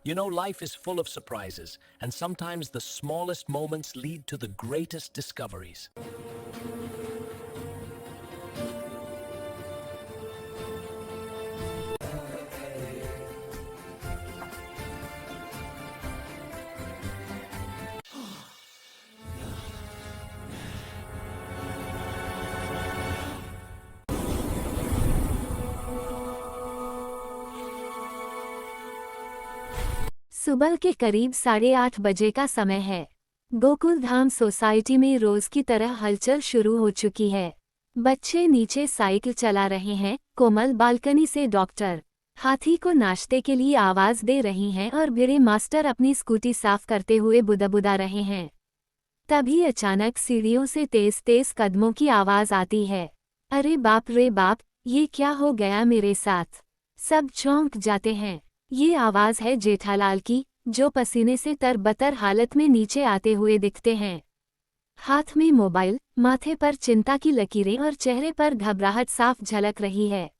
You know, life is full of surprises, and sometimes the smallest moments lead to the greatest discoveries. सुबह के करीब 8:30 बजे का समय है। गोकुल धाम सोसाइटी में रोज की तरह हलचल शुरू हो चुकी है। बच्चे नीचे साइकिल चला रहे हैं, कोमल बालकनी से डॉक्टर हाथी को नाश्ते के लिए आवाज दे रही हैं और भिड़े मास्टर अपनी स्कूटी साफ करते हुए बुदबुदा रहे हैं। तभी अचानक सीढ़ियों से तेज तेज कदमों की आवाज आती है। अरे बाप रे बाप, ये क्या हो गया मेरे साथ? सब चौंक जाते हैं। ये आवाज है जेठालाल की, जो पसीने से तरबतर हालत में नीचे आते हुए दिखते हैं। हाथ में मोबाइल, माथे पर चिंता की लकीरें और चेहरे पर घबराहट साफ झलक रही है।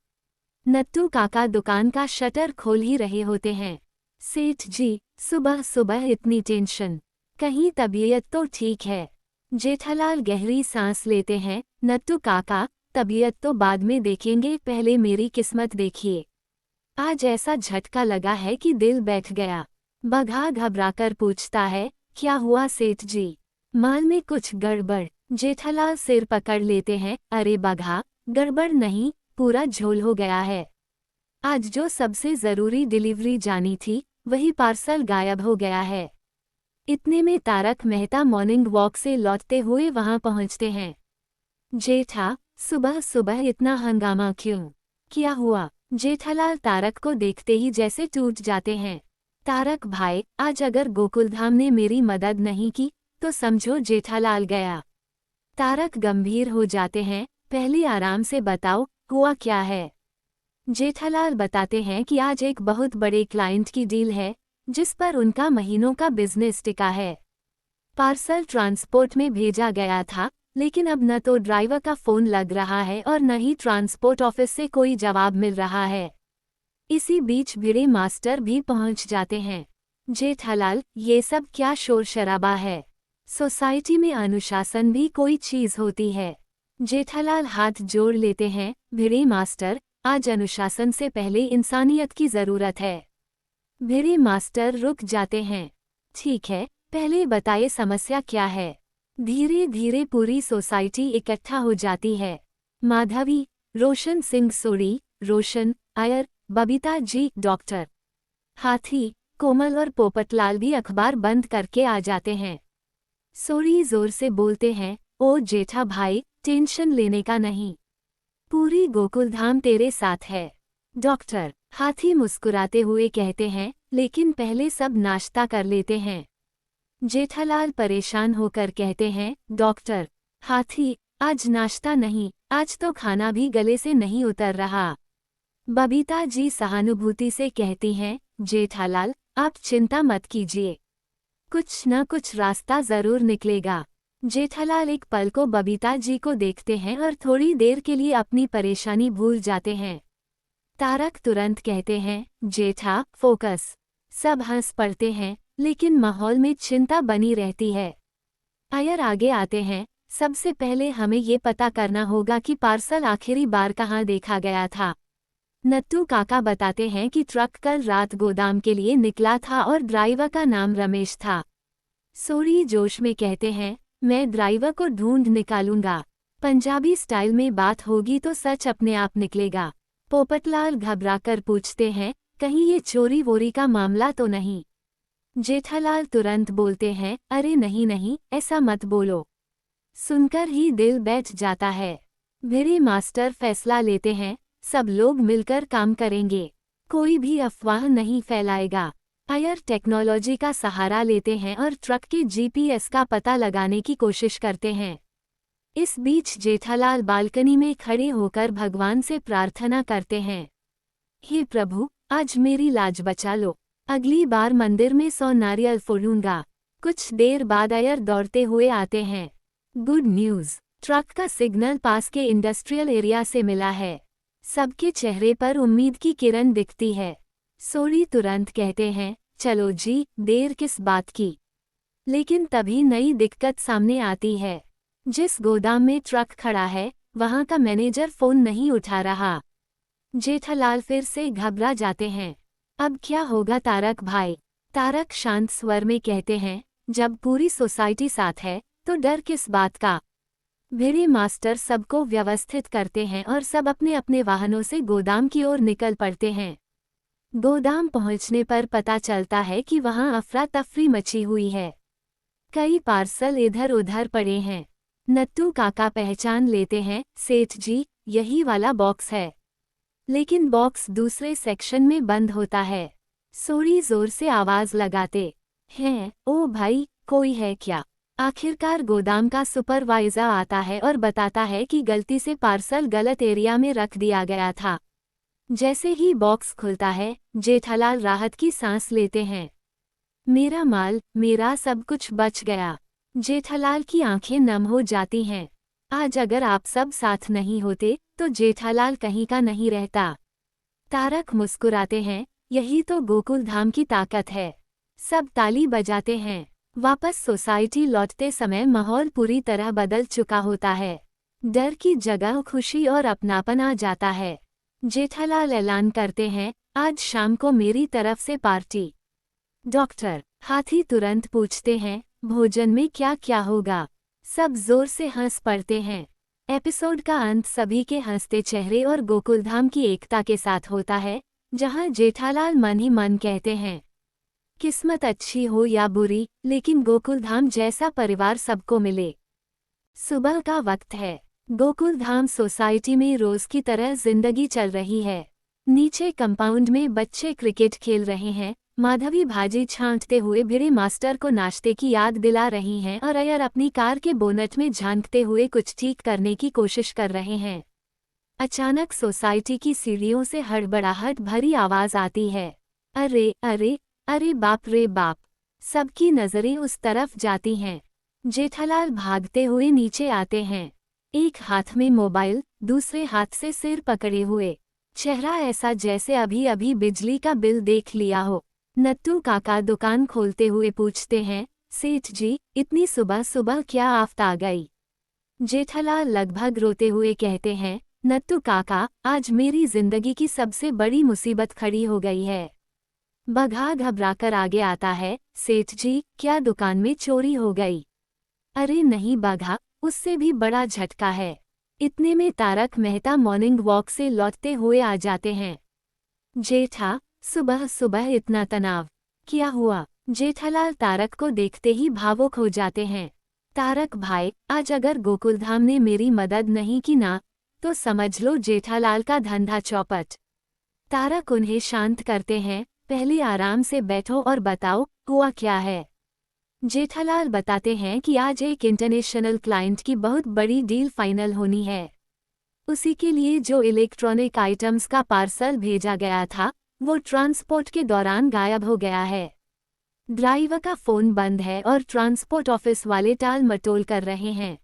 नत्तू काका दुकान का शटर खोल ही रहे होते हैं। सेठ जी, सुबह सुबह इतनी टेंशन, कहीं तबीयत तो ठीक है? जेठालाल गहरी सांस लेते हैं। नत्तू काका, तबीयत तो बाद में देखेंगे, पहले मेरी किस्मत देखिए। आज ऐसा झटका लगा है कि दिल बैठ गया। बघा घबराकर पूछता है, क्या हुआ सेठ जी? माल में कुछ गड़बड़? जेठालाल सिर पकड़ लेते हैं। अरे बघा, गड़बड़ नहीं, पूरा झोल हो गया है। आज जो सबसे जरूरी डिलीवरी जानी थी, वही पार्सल गायब हो गया है। इतने में तारक मेहता मॉर्निंग वॉक से लौटते हुए वहां पहुंचते हैं। जेठा, सुबह सुबह इतना हंगामा क्यों? क्या हुआ? जेठालाल तारक को देखते ही जैसे टूट जाते हैं। तारक भाई, आज अगर गोकुलधाम ने मेरी मदद नहीं की तो समझो जेठालाल गया। तारक गंभीर हो जाते हैं। पहले आराम से बताओ, हुआ क्या है? जेठालाल बताते हैं कि आज एक बहुत बड़े क्लाइंट की डील है, जिस पर उनका महीनों का बिजनेस टिका है। पार्सल ट्रांसपोर्ट में भेजा गया था, लेकिन अब न तो ड्राइवर का फोन लग रहा है और न ही ट्रांसपोर्ट ऑफिस से कोई जवाब मिल रहा है। इसी बीच भिड़े मास्टर भी पहुंच जाते हैं। जेठालाल, ये सब क्या शोर शराबा है? सोसाइटी में अनुशासन भी कोई चीज होती है। जेठालाल हाथ जोड़ लेते हैं। भिड़े मास्टर, आज अनुशासन से पहले इंसानियत की जरूरत है। भिड़े मास्टर रुक जाते हैं। ठीक है, पहले बताइए समस्या क्या है? धीरे धीरे पूरी सोसाइटी इकट्ठा हो जाती है। माधवी, रोशन सिंह सोरी, रोशन, अयर, बबीता जी, डॉक्टर हाथी, कोमल और पोपटलाल भी अखबार बंद करके आ जाते हैं। सोरी जोर से बोलते हैं, ओ जेठा भाई, टेंशन लेने का नहीं, पूरी गोकुलधाम तेरे साथ है। डॉक्टर हाथी मुस्कुराते हुए कहते हैं, लेकिन पहले सब नाश्ता कर लेते हैं। जेठालाल परेशान होकर कहते हैं, डॉक्टर हाथी, आज नाश्ता नहीं, आज तो खाना भी गले से नहीं उतर रहा। बबीता जी सहानुभूति से कहती हैं, जेठालाल, आप चिंता मत कीजिए, कुछ न कुछ रास्ता जरूर निकलेगा। जेठालाल एक पल को बबीता जी को देखते हैं और थोड़ी देर के लिए अपनी परेशानी भूल जाते हैं। तारक तुरंत कहते हैं, जेठा, फोकस। सब हंस पड़ते हैं, लेकिन माहौल में चिंता बनी रहती है। अयर आगे आते हैं। सबसे पहले हमें ये पता करना होगा कि पार्सल आखिरी बार कहाँ देखा गया था। नत्तू काका बताते हैं कि ट्रक कल रात गोदाम के लिए निकला था और ड्राइवर का नाम रमेश था। सोरी जोश में कहते हैं, मैं ड्राइवर को ढूंढ निकालूंगा। पंजाबी स्टाइल में बात होगी तो सच अपने आप निकलेगा। पोपटलाल घबराकर पूछते हैं, कहीं ये चोरी वोरी का मामला तो नहीं? जेठालाल तुरंत बोलते हैं, अरे नहीं नहीं, ऐसा मत बोलो। सुनकर ही दिल बैठ जाता है। भिड़े मास्टर फैसला लेते हैं, सब लोग मिलकर काम करेंगे, कोई भी अफवाह नहीं फैलाएगा। अयर टेक्नोलॉजी का सहारा लेते हैं और ट्रक के जीपीएस का पता लगाने की कोशिश करते हैं। इस बीच जेठालाल बालकनी में खड़े होकर भगवान से प्रार्थना करते हैं, हे प्रभु, आज मेरी लाज बचा लो, अगली बार मंदिर में 100 नारियल फोड़ूंगा। कुछ देर बाद अयर दौड़ते हुए आते हैं। गुड न्यूज़, ट्रक का सिग्नल पास के इंडस्ट्रियल एरिया से मिला है। सबके चेहरे पर उम्मीद की किरण दिखती है। सोरी तुरंत कहते हैं, चलो जी, देर किस बात की। लेकिन तभी नई दिक्कत सामने आती है। जिस गोदाम में ट्रक खड़ा है, वहां का मैनेजर फोन नहीं उठा रहा। जेठालाल फिर से घबरा जाते हैं। अब क्या होगा तारक भाई? तारक शांत स्वर में कहते हैं, जब पूरी सोसाइटी साथ है तो डर किस बात का। भिड़े मास्टर सबको व्यवस्थित करते हैं और सब अपने अपने वाहनों से गोदाम की ओर निकल पड़ते हैं। गोदाम पहुंचने पर पता चलता है कि वहां अफरा तफरी मची हुई है। कई पार्सल इधर उधर पड़े हैं। नत्तू काका पहचान लेते हैं, सेठ जी, यही वाला बॉक्स है। लेकिन बॉक्स दूसरे सेक्शन में बंद होता है। सोरी जोर से आवाज लगाते हैं, ओ भाई, कोई है क्या? आखिरकार गोदाम का सुपरवाइजर आता है और बताता है कि गलती से पार्सल गलत एरिया में रख दिया गया था। जैसे ही बॉक्स खुलता है, जेठालाल राहत की सांस लेते हैं। मेरा माल, मेरा सब कुछ बच गया। जेठालाल की आंखें नम हो जाती हैं। आज अगर आप सब साथ नहीं होते तो जेठालाल कहीं का नहीं रहता। तारक मुस्कुराते हैं, यही तो गोकुल धाम की ताकत है। सब ताली बजाते हैं। वापस सोसाइटी लौटते समय माहौल पूरी तरह बदल चुका होता है। डर की जगह खुशी और अपनापन आ जाता है। जेठालाल ऐलान करते हैं, आज शाम को मेरी तरफ से पार्टी। डॉक्टर हाथी तुरंत पूछते हैं, भोजन में क्या क्या होगा? सब जोर से हंस पड़ते हैं। एपिसोड का अंत सभी के हंसते चेहरे और गोकुलधाम की एकता के साथ होता है, जहां जेठालाल मन ही मन कहते हैं, किस्मत अच्छी हो या बुरी, लेकिन गोकुलधाम जैसा परिवार सबको मिले। सुबह का वक्त है। गोकुलधाम सोसाइटी में रोज की तरह जिंदगी चल रही है। नीचे कंपाउंड में बच्चे क्रिकेट खेल रहे हैं। माधवी भाजी छांटते हुए भिड़े मास्टर को नाश्ते की याद दिला रही हैं और अय्यर अपनी कार के बोनट में झांकते हुए कुछ ठीक करने की कोशिश कर रहे हैं। अचानक सोसाइटी की सीढ़ियों से हड़बड़ाहट भरी आवाज आती है। अरे अरे अरे बाप रे बाप! सबकी नजरें उस तरफ जाती हैं। जेठालाल भागते हुए नीचे आते हैं। एक हाथ में मोबाइल, दूसरे हाथ से सिर पकड़े हुए। चेहरा ऐसा जैसे अभी अभी बिजली का बिल देख लिया हो। नत्तू काका दुकान खोलते हुए पूछते हैं, सेठ जी, इतनी सुबह सुबह क्या आफत आ गई? जेठालाल लगभग रोते हुए कहते हैं, नत्तू काका, आज मेरी जिंदगी की सबसे बड़ी मुसीबत खड़ी हो गई है। बघा घबराकर आगे आता है, सेठ जी, क्या दुकान में चोरी हो गई? अरे नहीं बघा, उससे भी बड़ा झटका है। इतने में तारक मेहता मॉर्निंग वॉक से लौटते हुए आ जाते हैं। जेठा, सुबह सुबह इतना तनाव, क्या हुआ? जेठालाल तारक को देखते ही भावुक हो जाते हैं। तारक भाई, आज अगर गोकुलधाम ने मेरी मदद नहीं की ना, तो समझ लो जेठालाल का धंधा चौपट। तारक उन्हें शांत करते हैं, पहले आराम से बैठो और बताओ, हुआ क्या है? जेठालाल बताते हैं कि आज एक इंटरनेशनल क्लाइंट की बहुत बड़ी डील फाइनल होनी है। उसी के लिए जो इलेक्ट्रॉनिक आइटम्स का पार्सल भेजा गया था, वो ट्रांसपोर्ट के दौरान गायब हो गया है। ड्राइवर का फोन बंद है और ट्रांसपोर्ट ऑफिस वाले टाल मटोल कर रहे हैं।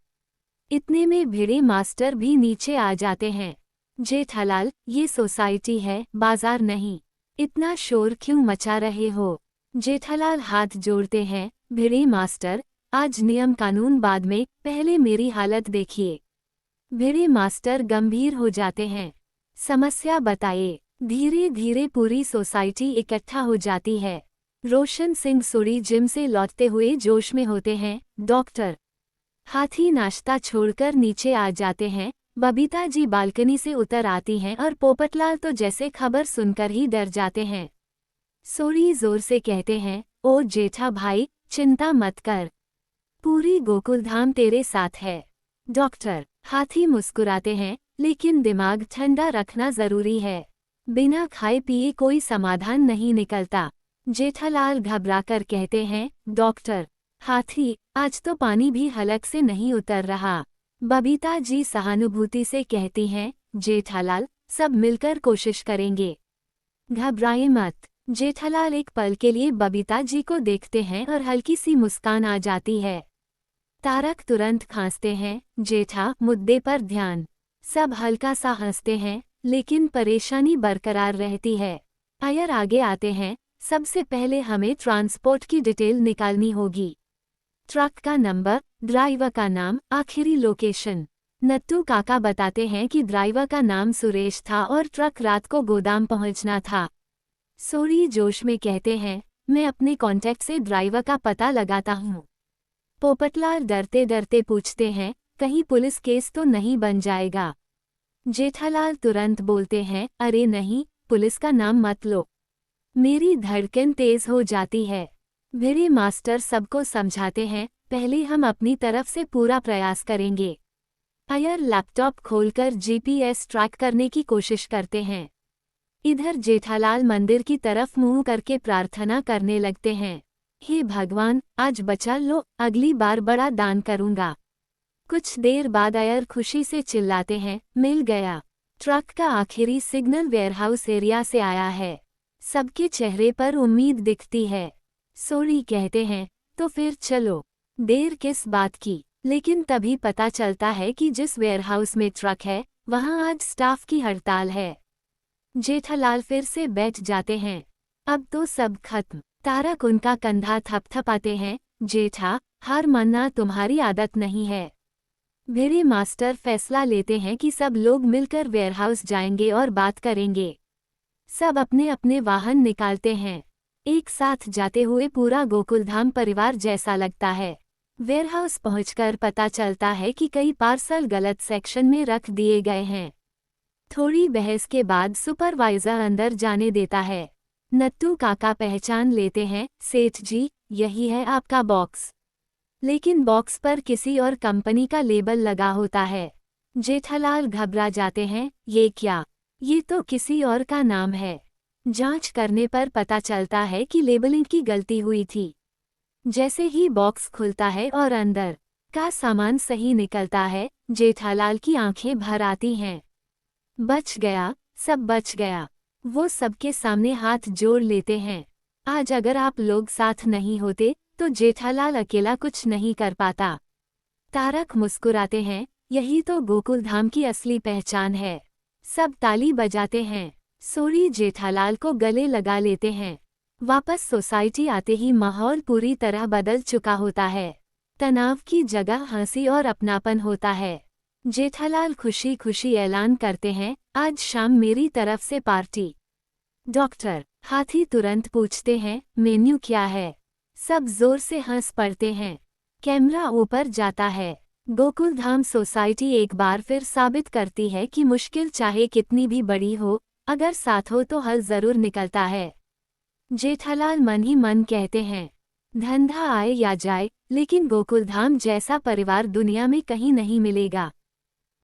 इतने में भिड़े मास्टर भी नीचे आ जाते हैं। जेठालाल, ये सोसाइटी है, बाजार नहीं। इतना शोर क्यों मचा रहे हो? जेठालाल हाथ जोड़ते हैं, भिड़े मास्टर, आज नियम कानून बाद में, पहले मेरी हालत देखिए। भिड़े मास्टर गंभीर हो जाते हैं। समस्या बताइए। धीरे धीरे पूरी सोसाइटी इकट्ठा हो जाती है। रोशन सिंह सुरी जिम से लौटते हुए जोश में होते हैं, डॉक्टर। हाथी नाश्ता छोड़कर नीचे आ जाते हैं। बबीता जी बालकनी से उतर आती हैं और पोपटलाल तो जैसे खबर सुनकर ही डर जाते हैं। सोरी जोर से कहते हैं, ओ जेठा भाई, चिंता मत कर, पूरी गोकुलधाम तेरे साथ है। डॉक्टर हाथी मुस्कुराते हैं, लेकिन दिमाग ठंडा रखना जरूरी है। बिना खाए पिए कोई समाधान नहीं निकलता। जेठालाल घबराकर कहते हैं, डॉक्टर। हाथी, आज तो पानी भी हलक से नहीं उतर रहा। बबीता जी सहानुभूति से कहती हैं, जेठालाल, सब मिलकर कोशिश करेंगे, घबराए मत। जेठालाल एक पल के लिए बबीता जी को देखते हैं और हल्की सी मुस्कान आ जाती है। तारक तुरंत खांसते हैं, जेठा, मुद्दे पर ध्यान। सब हल्का सा हंसते हैं, लेकिन परेशानी बरकरार रहती है। अय्यर आगे आते हैं, सबसे पहले हमें ट्रांसपोर्ट की डिटेल निकालनी होगी। ट्रक का नंबर, ड्राइवर का नाम, आखिरी लोकेशन। नत्थू काका बताते हैं कि ड्राइवर का नाम सुरेश था और ट्रक रात को गोदाम पहुंचना था। सोरी जोश में कहते हैं, मैं अपने कॉन्टैक्ट से ड्राइवर का पता लगाता हूँ। पोपटलाल डरते डरते पूछते हैं, कहीं पुलिस केस तो नहीं बन जाएगा। जेठालाल तुरंत बोलते हैं, अरे नहीं, पुलिस का नाम मत लो। मेरी धड़कन तेज हो जाती है। भिरी मास्टर सबको समझाते हैं, पहले हम अपनी तरफ से पूरा प्रयास करेंगे। अय्यर लैपटॉप खोलकर जीपीएस ट्रैक करने की कोशिश करते हैं। इधर जेठालाल मंदिर की तरफ मुंह करके प्रार्थना करने लगते हैं, हे भगवान, आज बचा लो, अगली बार बड़ा दान करूंगा। कुछ देर बाद अय्यर खुशी से चिल्लाते हैं, मिल गया। ट्रक का आखिरी सिग्नल वेयरहाउस एरिया से आया है। सबके चेहरे पर उम्मीद दिखती है। सोरी कहते हैं, तो फिर चलो, देर किस बात की। लेकिन तभी पता चलता है कि जिस वेयरहाउस में ट्रक है, वहां आज स्टाफ की हड़ताल है। जेठालाल फिर से बैठ जाते हैं। अब तो सब खत्म। तारक उनका कंधा थपथपाते हैं, जेठा, हार मानना तुम्हारी आदत नहीं है। भिरी मास्टर फैसला लेते हैं कि सब लोग मिलकर वेयरहाउस जाएंगे और बात करेंगे। सब अपने अपने वाहन निकालते हैं। एक साथ जाते हुए पूरा गोकुलधाम परिवार जैसा लगता है। वेयरहाउस पहुंचकर पता चलता है कि कई पार्सल गलत सेक्शन में रख दिए गए हैं। थोड़ी बहस के बाद सुपरवाइजर अंदर जाने देता है। नत्थू काका पहचान लेते हैं, सेठ जी, यही है आपका बॉक्स। लेकिन बॉक्स पर किसी और कंपनी का लेबल लगा होता है। जेठालाल घबरा जाते हैं, ये क्या? ये तो किसी और का नाम है। जांच करने पर पता चलता है कि लेबलिंग की गलती हुई थी। जैसे ही बॉक्स खुलता है और अंदर का सामान सही निकलता है, जेठालाल की आंखें भर आती हैं। बच गया, सब बच गया। वो सबके सामने हाथ जोड़ लेते हैं। आज अगर आप लोग साथ नहीं होते तो जेठालाल अकेला कुछ नहीं कर पाता। तारक मुस्कुराते हैं, यही तो गोकुलधाम की असली पहचान है। सब ताली बजाते हैं। सोरी जेठालाल को गले लगा लेते हैं। वापस सोसाइटी आते ही माहौल पूरी तरह बदल चुका होता है। तनाव की जगह हंसी और अपनापन होता है। जेठालाल खुशी खुशी ऐलान करते हैं, आज शाम मेरी तरफ से पार्टी। डॉक्टर हाथी तुरंत पूछते हैं, मेन्यू क्या है? सब जोर से हंस पड़ते हैं। कैमरा ऊपर जाता है। गोकुलधाम सोसाइटी एक बार फिर साबित करती है कि मुश्किल चाहे कितनी भी बड़ी हो, अगर साथ हो तो हल जरूर निकलता है। जेठालाल मन ही मन कहते हैं, धंधा आए या जाए, लेकिन गोकुलधाम जैसा परिवार दुनिया में कहीं नहीं मिलेगा।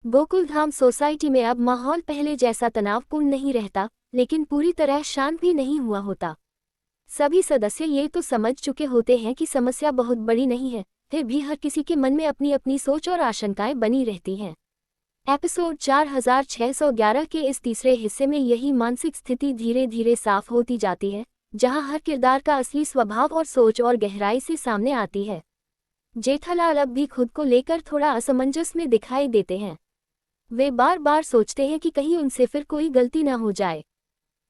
गोकुलधाम सोसाइटी में अब माहौल पहले जैसा तनावपूर्ण नहीं रहता, लेकिन पूरी तरह शांत भी नहीं हुआ होता। सभी सदस्य ये तो समझ चुके होते हैं कि समस्या बहुत बड़ी नहीं है, फिर भी हर किसी के मन में अपनी अपनी सोच और आशंकाएं बनी रहती हैं। एपिसोड 4611 के इस तीसरे हिस्से में यही मानसिक स्थिति धीरे धीरे साफ होती जाती है, जहां हर किरदार का असली स्वभाव और सोच और गहराई से सामने आती है। जेठालाल अब भी खुद को लेकर थोड़ा असमंजस में दिखाई देते हैं। वे बार बार सोचते हैं कि कहीं उनसे फिर कोई गलती न हो जाए।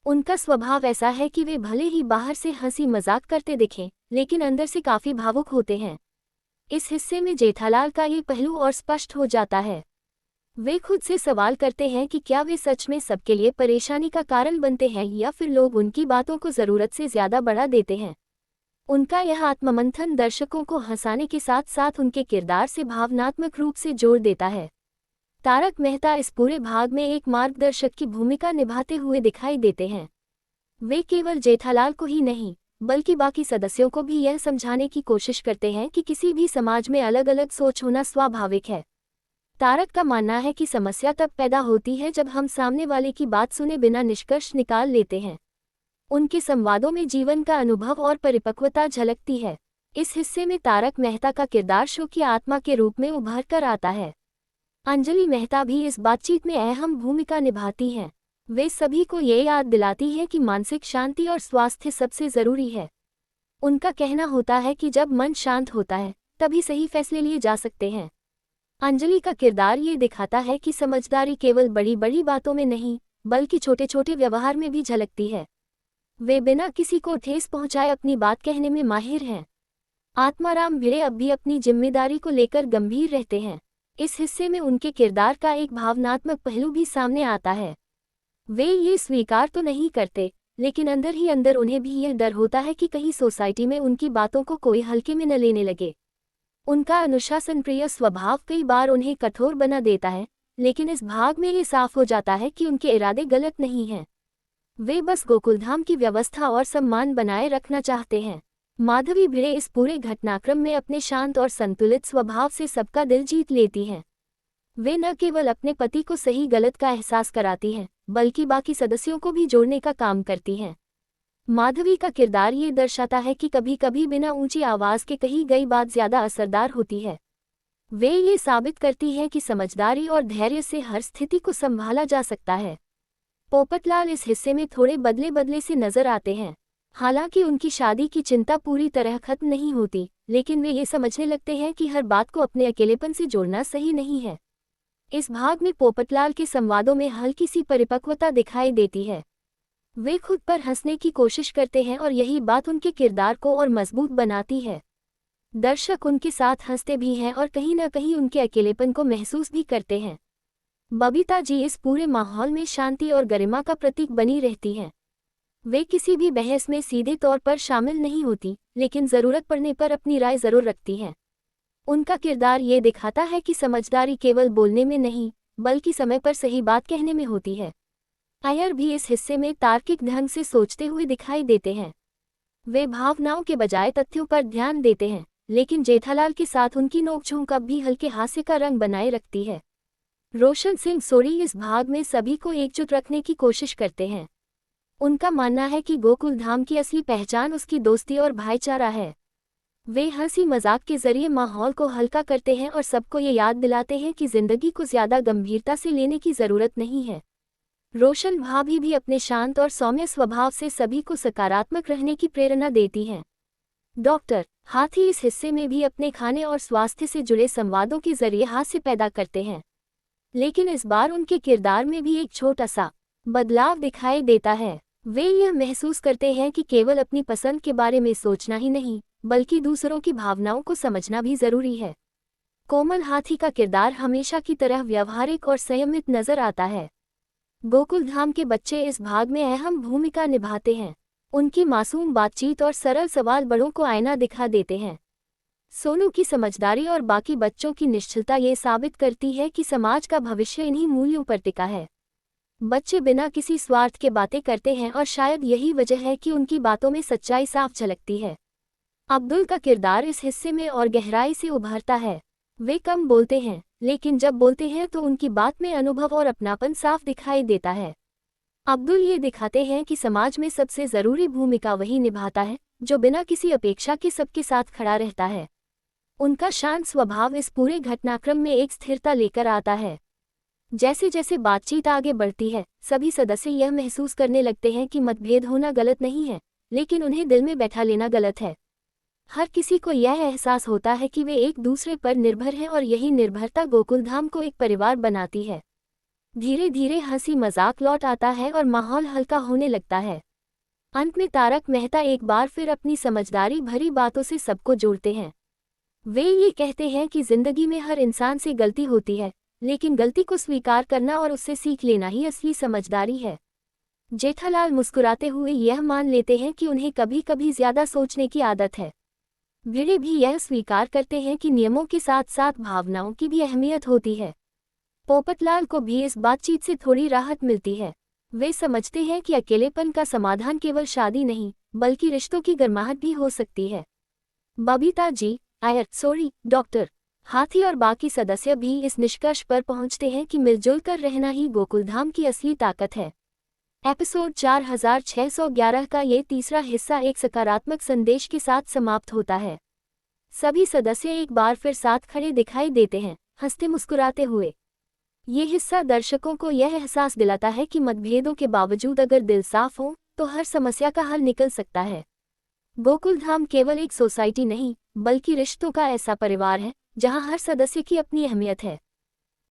उनका स्वभाव ऐसा है कि वे भले ही बाहर से हंसी मजाक करते दिखें, लेकिन अंदर से काफी भावुक होते हैं। इस हिस्से में जेठालाल का ये पहलू और स्पष्ट हो जाता है। वे खुद से सवाल करते हैं कि क्या वे सच में सबके लिए परेशानी का कारण बनते हैं या फिर लोग उनकी बातों को ज़रूरत से ज़्यादा बढ़ा देते हैं। उनका यह आत्ममंथन दर्शकों को हंसाने के साथ साथ उनके किरदार से भावनात्मक रूप से जोड़ देता है। तारक मेहता इस पूरे भाग में एक मार्गदर्शक की भूमिका निभाते हुए दिखाई देते हैं। वे केवल जेठालाल को ही नहीं, बल्कि बाकी सदस्यों को भी यह समझाने की कोशिश करते हैं कि किसी भी समाज में अलग अलग सोच होना स्वाभाविक है। तारक का मानना है कि समस्या तब पैदा होती है जब हम सामने वाले की बात सुने बिना निष्कर्ष निकाल लेते हैं। उनके संवादों में जीवन का अनुभव और परिपक्वता झलकती है। इस हिस्से में तारक मेहता का किरदार शो की आत्मा के रूप में उभर कर आता है। अंजलि मेहता भी इस बातचीत में अहम भूमिका निभाती हैं। वे सभी को ये याद दिलाती हैं कि मानसिक शांति और स्वास्थ्य सबसे जरूरी है। उनका कहना होता है कि जब मन शांत होता है, तभी सही फैसले लिए जा सकते हैं। अंजलि का किरदार ये दिखाता है कि समझदारी केवल बड़ी बड़ी बातों में नहीं, बल्कि छोटे छोटे व्यवहार में भी झलकती है। वे बिना किसी को ठेस पहुंचाए अपनी बात कहने में माहिर हैं। आत्माराम भिड़े अब भी अपनी जिम्मेदारी को लेकर गंभीर रहते हैं। इस हिस्से में उनके किरदार का एक भावनात्मक पहलू भी सामने आता है। वे ये स्वीकार तो नहीं करते, लेकिन अंदर ही अंदर उन्हें भी यह डर होता है कि कहीं सोसाइटी में उनकी बातों को कोई हल्के में न लेने लगे। उनका अनुशासन प्रिय स्वभाव कई बार उन्हें कठोर बना देता है, लेकिन इस भाग में ये साफ हो जाता है कि उनके इरादे गलत नहीं हैं। वे बस गोकुलधाम की व्यवस्था और सम्मान बनाए रखना चाहते हैं। माधवी भिड़े इस पूरे घटनाक्रम में अपने शांत और संतुलित स्वभाव से सबका दिल जीत लेती हैं। वे न केवल अपने पति को सही गलत का एहसास कराती हैं, बल्कि बाकी सदस्यों को भी जोड़ने का काम करती हैं। माधवी का किरदार ये दर्शाता है कि कभी कभी बिना ऊंची आवाज के कही गई बात ज्यादा असरदार होती है। वे ये साबित करती है कि समझदारी और धैर्य से हर स्थिति को संभाला जा सकता है। पोपटलाल इस हिस्से में थोड़े बदले बदले से नजर आते हैं। हालांकि उनकी शादी की चिंता पूरी तरह खत्म नहीं होती, लेकिन वे ये समझने लगते हैं कि हर बात को अपने अकेलेपन से जोड़ना सही नहीं है। इस भाग में पोपटलाल के संवादों में हल्की सी परिपक्वता दिखाई देती है। वे खुद पर हंसने की कोशिश करते हैं और यही बात उनके किरदार को और मजबूत बनाती है। दर्शक उनके साथ हंसते भी हैं और कहीं न कहीं उनके अकेलेपन को महसूस भी करते हैं। बबीता जी इस पूरे माहौल में शांति और गरिमा का प्रतीक बनी रहती हैं। वे किसी भी बहस में सीधे तौर पर शामिल नहीं होती, लेकिन ज़रूरत पड़ने पर अपनी राय ज़रूर रखती हैं। उनका किरदार ये दिखाता है कि समझदारी केवल बोलने में नहीं, बल्कि समय पर सही बात कहने में होती है। अय्यर भी इस हिस्से में तार्किक ढंग से सोचते हुए दिखाई देते हैं। वे भावनाओं के बजाय तथ्यों पर ध्यान देते हैं, लेकिन जेठालाल के साथ उनकी नोकझोंक अब भी हल्के हास्य का रंग बनाए रखती है। रोशन सिंह सोरी इस भाग में सभी को एकजुट रखने की कोशिश करते हैं। उनका मानना है कि गोकुलधाम की असली पहचान उसकी दोस्ती और भाईचारा है। वे हंसी मजाक के जरिए माहौल को हल्का करते हैं और सबको ये याद दिलाते हैं कि जिंदगी को ज्यादा गंभीरता से लेने की जरूरत नहीं है। रोशन भाभी भी अपने शांत और सौम्य स्वभाव से सभी को सकारात्मक रहने की प्रेरणा देती हैं। डॉक्टर हाथी इस हिस्से में भी अपने खाने और स्वास्थ्य से जुड़े संवादों के जरिए हास्य पैदा करते हैं, लेकिन इस बार उनके किरदार में भी एक छोटा सा बदलाव दिखाई देता है। वे यह महसूस करते हैं कि केवल अपनी पसंद के बारे में सोचना ही नहीं, बल्कि दूसरों की भावनाओं को समझना भी जरूरी है। कोमल हाथी का किरदार हमेशा की तरह व्यवहारिक और संयमित नजर आता है। गोकुलधाम के बच्चे इस भाग में अहम भूमिका निभाते हैं। उनकी मासूम बातचीत और सरल सवाल बड़ों को आईना दिखा देते हैं। सोनू की समझदारी और बाकी बच्चों की निश्चलता ये साबित करती है कि समाज का भविष्य इन्हीं मूल्यों पर टिका है। बच्चे बिना किसी स्वार्थ के बातें करते हैं और शायद यही वजह है कि उनकी बातों में सच्चाई साफ झलकती है। अब्दुल का किरदार इस हिस्से में और गहराई से उभरता है। वे कम बोलते हैं, लेकिन जब बोलते हैं तो उनकी बात में अनुभव और अपनापन साफ दिखाई देता है। अब्दुल ये दिखाते हैं कि समाज में सबसे ज़रूरी भूमिका वही निभाता है जो बिना किसी अपेक्षा के सबके साथ खड़ा रहता है। उनका शांत स्वभाव इस पूरे घटनाक्रम में एक स्थिरता लेकर आता है। जैसे जैसे बातचीत आगे बढ़ती है, सभी सदस्य यह महसूस करने लगते हैं कि मतभेद होना गलत नहीं है, लेकिन उन्हें दिल में बैठा लेना गलत है। हर किसी को यह एहसास होता है कि वे एक दूसरे पर निर्भर हैं और यही निर्भरता गोकुलधाम को एक परिवार बनाती है। धीरे धीरे हंसी मजाक लौट आता है और माहौल हल्का होने लगता है। अंत में तारक मेहता एक बार फिर अपनी समझदारी भरी बातों से सबको जोड़ते हैं। वे ये कहते हैं कि जिंदगी में हर इंसान से गलती होती है, लेकिन गलती को स्वीकार करना और उससे सीख लेना ही असली समझदारी है। जेठालाल मुस्कुराते हुए यह मान लेते हैं कि उन्हें कभी कभी ज्यादा सोचने की आदत है। भिड़े भी यह स्वीकार करते हैं कि नियमों के साथ साथ भावनाओं की भी अहमियत होती है। पोपटलाल को भी इस बातचीत से थोड़ी राहत मिलती है। वे समझते हैं कि अकेलेपन का समाधान केवल शादी नहीं, बल्कि रिश्तों की गर्माहट भी हो सकती है। बबीता जी, अय्यर, डॉक्टर हाथी और बाकी सदस्य भी इस निष्कर्ष पर पहुंचते हैं कि मिलजुल कर रहना ही गोकुलधाम की असली ताकत है। एपिसोड 4611 का ये तीसरा हिस्सा एक सकारात्मक संदेश के साथ समाप्त होता है। सभी सदस्य एक बार फिर साथ खड़े दिखाई देते हैं, हंसते मुस्कुराते हुए। ये हिस्सा दर्शकों को यह एहसास दिलाता है कि मतभेदों के बावजूद अगर दिल साफ हो तो हर समस्या का हल निकल सकता है। गोकुलधाम केवल एक सोसाइटी नहीं, बल्कि रिश्तों का ऐसा परिवार है जहां हर सदस्य की अपनी अहमियत है।